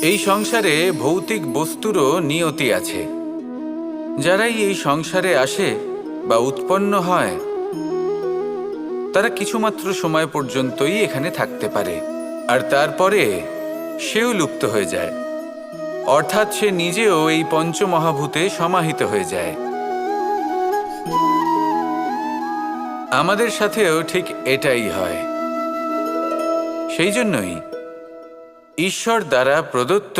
এই সংসারে ভৌতিক বস্তুরও নিয়তি আছে। যারাই এই সংসারে আসে বা উৎপন্ন হয় তারা কিছুমাত্র সময় পর্যন্তই এখানে থাকতে পারে, আর তারপরে সেও লুপ্ত হয়ে যায়, অর্থাৎ সে নিজেও এই পঞ্চমহাভূতে সমাহিত হয়ে যায়। আমাদের সাথেও ঠিক এটাই হয়। সেই জন্যই ঈশ্বর দ্বারা প্রদত্ত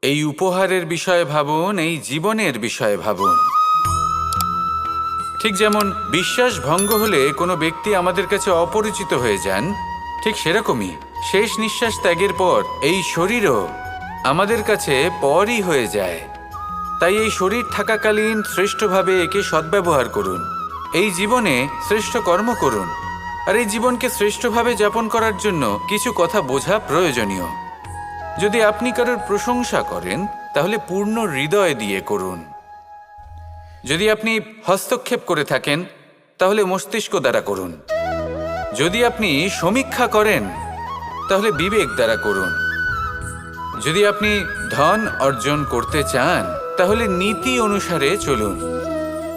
এই উপহারের বিষয়ে ভাবুন, এই জীবনের বিষয়ে ভাবুন। ঠিক যেমন বিশ্বাস ভঙ্গ হলে কোনো ব্যক্তি আমাদের কাছে অপরিচিত হয়ে যান, ঠিক সেরকমই শেষ নিঃশ্বাস ত্যাগের পর এই শরীরও আমাদের কাছে পরই হয়ে যায়। তাই এই শরীর থাকাকালীন শ্রেষ্ঠভাবে একে সদ্ব্যবহার করুন, এই জীবনে শ্রেষ্ঠ কর্ম করুন। আর এই জীবনকে শ্রেষ্ঠভাবে যাপন করার জন্য কিছু কথা বোঝা প্রয়োজনীয়। যদি আপনি কারোর প্রশংসা করেন তাহলে পূর্ণ হৃদয় দিয়ে করুন। যদি আপনি হস্তক্ষেপ করে থাকেন তাহলে মস্তিষ্ক দ্বারা করুন। যদি আপনি সমীক্ষা করেন তাহলে বিবেক দ্বারা করুন। যদি আপনি ধন অর্জন করতে চান তাহলে নীতি অনুসারে চলুন।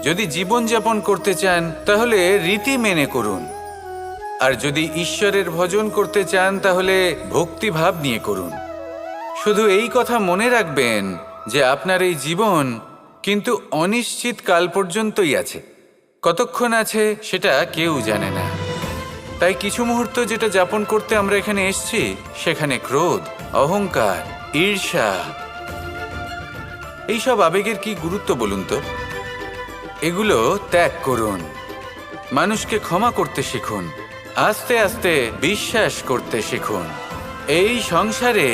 যদি জীবনযাপন করতে চান তাহলে রীতি মেনে করুন। আর যদি ঈশ্বরের ভজন করতে চান তাহলে ভক্তিভাব নিয়ে করুন। শুধু এই কথা মনে রাখবেন যে আপনার এই জীবন কিন্তু অনিশ্চিত কাল পর্যন্তই আছে। কতক্ষণ আছে সেটা কেউ জানে না। তাই কিছু মুহূর্ত যেটা যাপন করতে আমরা এখানে এসেছি, সেখানে ক্রোধ, অহংকার, ঈর্ষা, এইসব আবেগের কি গুরুত্ব বলুন তো? এগুলো ত্যাগ করুন। মানুষকে ক্ষমা করতে শিখুন। আস্তে আস্তে বিশ্বাস করতে শিখুন। এই সংসারে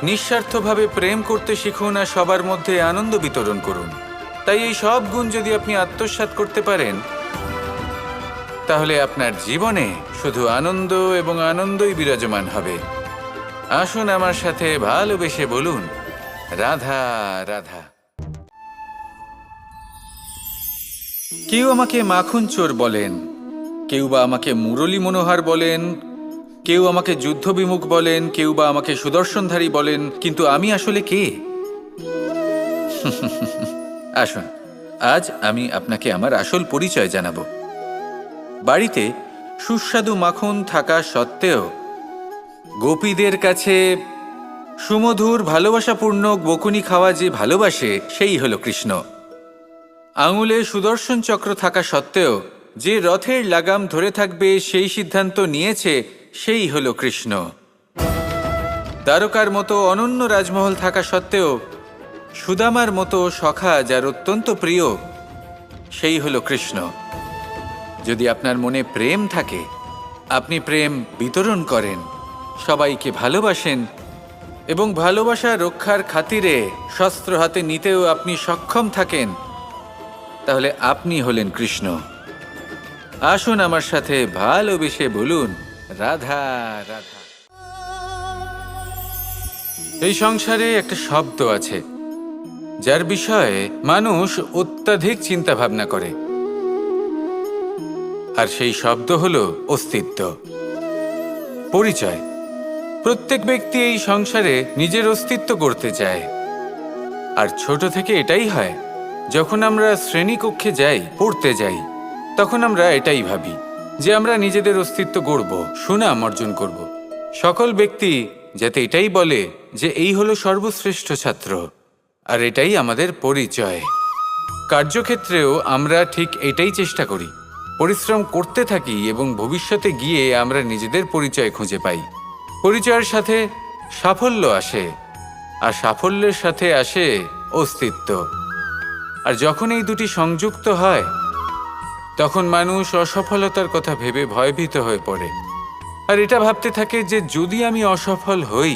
নিঃস্বার্থভাবে প্রেম করতে শিখুন আর সবার মধ্যে আনন্দ বিতরণ করুন। তাই এই সব গুণ যদি আপনি আত্মসাৎ করতে পারেন তাহলে আপনার জীবনে শুধু আনন্দ এবং আনন্দই বিরাজমান হবে। আসুন আমার সাথে ভালোবেসে বলুন, রাধা রাধা। কেউ আমাকে মাখন চোর বলেন, কেউ বা আমাকে মুরলী মনোহর বলেন, কেউ আমাকে যুদ্ধবিমুখ বলেন, কেউ বা আমাকে সুদর্শনধারী বলেন, কিন্তু আমি আসলে কে? আসুন, আজ আমি আপনাকে আমার আসল পরিচয় জানাবো। বাড়িতে সুস্বাদু মাখন থাকা সত্ত্বেও গোপীদের কাছে সুমধুর ভালোবাসাপূর্ণ বকুনি খাওয়া যে ভালোবাসে, সেই হলো কৃষ্ণ। আঙুলে সুদর্শন চক্র থাকা সত্ত্বেও যে রথের লাগাম ধরে থাকবে সেই সিদ্ধান্ত নিয়েছে, সেই হলো কৃষ্ণ। দ্বারকার মতো অনন্য রাজমহল থাকা সত্ত্বেও সুদামার মতো সখা যার অত্যন্ত প্রিয়, সেই হলো কৃষ্ণ। যদি আপনার মনে প্রেম থাকে, আপনি প্রেম বিতরণ করেন, সবাইকে ভালোবাসেন এবং ভালোবাসা রক্ষার খাতিরে শস্ত্র হাতে নিতেও আপনি সক্ষম থাকেন, তাহলে আপনি হলেন কৃষ্ণ। আসুন আমার সাথে ভালোবেসে বলুন, রাধা রাধা। এই সংসারে একটা শব্দ আছে যার বিষয়ে মানুষ অত্যাধিক চিন্তা ভাবনা করে, আর সেই শব্দ হলো অস্তিত্ব, পরিচয়। প্রত্যেক ব্যক্তি এই সংসারে নিজের অস্তিত্ব করতে চায়। আর ছোট থেকে এটাই হয়। যখন আমরা শ্রেণীকক্ষে যাই, পড়তে যাই, তখন আমরা এটাই ভাবি যে আমরা নিজেদের অস্তিত্ব গড়ব, সুনাম অর্জন করব। সকল ব্যক্তি যাতে এটাই বলে যে এই হলো সর্বশ্রেষ্ঠ ছাত্র, আর এটাই আমাদের পরিচয়। কার্যক্ষেত্রেও আমরা ঠিক এটাই চেষ্টা করি, পরিশ্রম করতে থাকি এবং ভবিষ্যতে গিয়ে আমরা নিজেদের পরিচয় খুঁজে পাই। পরিচয়ের সাথে সাফল্য আসে, আর সাফল্যের সাথে আসে অস্তিত্ব। আর যখন এই দুটি সংযুক্ত হয়, তখন মানুষ অসফলতার কথা ভেবে ভয়ভীত হয়ে পড়ে। আর এটা ভাবতে থাকে যে যদি আমি অসফল হই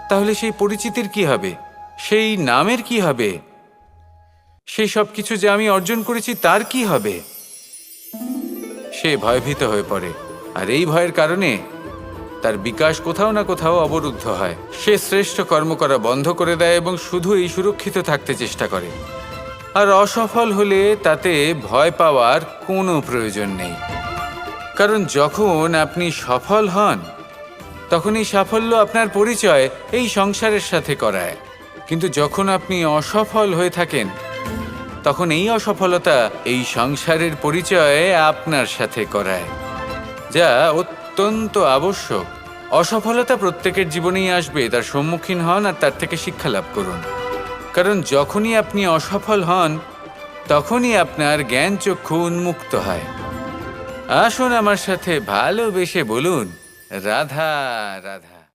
তাহলে সেই পরিচিতির কি হবে, সেই নামের কি হবে, সেই সব কিছু যে আমি অর্জন করেছি তার কি হবে। সে ভয়ভীত হয়ে পড়ে, আর এই ভয়ের কারণে তার বিকাশ কোথাও না কোথাও অবরুদ্ধ হয়। সে শ্রেষ্ঠ কর্ম করা বন্ধ করে দেয় এবং শুধুই সুরক্ষিত থাকতে চেষ্টা করে। আর অসফল হলে তাতে ভয় পাওয়ার কোনো প্রয়োজন নেই, কারণ যখন আপনি সফল হন তখন এই সাফল্য আপনার পরিচয় এই সংসারের সাথে করায়। কিন্তু যখন আপনি অসফল হয়ে থাকেন, তখন এই অসফলতা এই সংসারের পরিচয় আপনার সাথে করায়, যা অত্যন্ত আবশ্যক। অসফলতা প্রত্যেকের জীবনেই আসবে, তার সম্মুখীন হন আর তার থেকে শিক্ষা লাভ করুন। কারণ যখনই আপনি অসফল হন, তখনই আপনার জ্ঞান চক্ষু উন্মুক্ত হয়। আসুন আমার সাথে ভালোবেসে বলুন, রাধা রাধা।